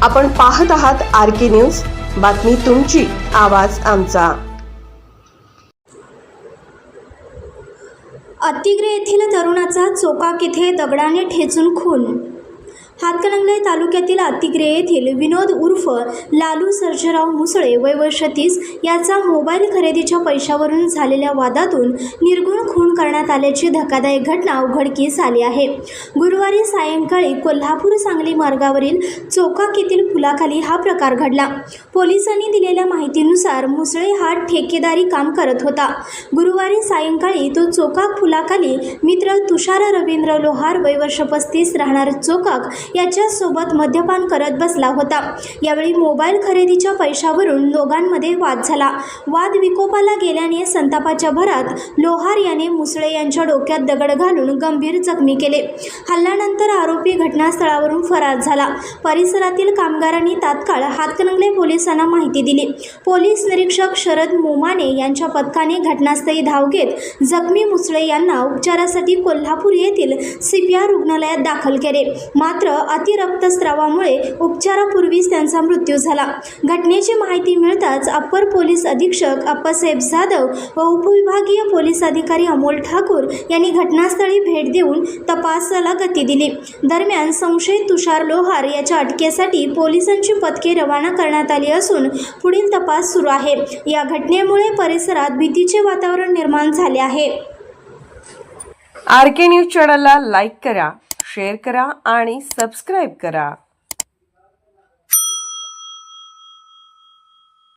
आपण पाहत आहात RK न्यूज, बातमी तुमची, आवाज आमचा। अतिग्रे येथील तरुणाचा चोकाक येथे दगडाने ठेचून खून। हातकणंगले तालुक्यातील अतिग्रे येथील विनोद उर्फ लालू सर्जेराव मुसळे वय वर्ष 30 याचा मोबाईल खरेदीच्या पैशावरून झालेल्या वादातून निर्गुण खून करण्यात आल्याची धक्कादायक घटना उघडकीस आली आहे। गुरुवारी सायंकाळी कोल्हापूर सांगली मार्गावरील चोकाक येथील पुलाखाली हा प्रकार घडला। पोलिसांनी दिलेल्या माहितीनुसार मुसळे हा ठेकेदारी काम करत होता। गुरुवारी सायंकाळी तो चोकाक पुलाखाली मित्र तुषार रवींद्र लोहार वय वर्ष 35 राहणार चोकाक याच्या सोबत मद्यपान करत बसला होता। यावेळी मोबाईल खरेदीच्या पैशावरून दोघांमध्ये वाद झाला। वाद विकोपाला गेल्याने संतापाच्या भरात लोहार याने मुसळे यांच्या डोक्यात दगड घालून गंभीर जखमी केले। हल्ल्यानंतर आरोपी घटनास्थळावरून फरार झाला। परिसरातील कामगारांनी तात्काळ हातकणंगले पोलिसांना माहिती दिली। पोलीस निरीक्षक शरद मोमाने यांच्या पथकाने घटनास्थळी धाव घेत जखमी मुसळे यांना उपचारासाठी कोल्हापूर येथील CPR रुग्णालयात दाखल केले। मात्र अतिरक्तस्रावामुळे उपचारापूर्वीच त्यांचा मृत्यू झाला। घटनेची माहिती मिळताच अप्पर पोलीस अधीक्षक अप्पासाहेब जाधव व उपविभागीय पोलीस अधिकारी अमोल ठाकूर यांनी घटनास्थळी भेट देऊन तपासाला गती दिली। दरम्यान संशयित तुषार लोहार याच्या अटकेसाठी पोलिसांची पथके रवाना करण्यात आली असून पुढील तपास सुरू आहे। या घटनेमुळे परिसरात भीतीचे वातावरण निर्माण झाले आहे। RK न्यूज चॅनलला लाईक करा, शेअर करा आणि सबस्क्राइब करा।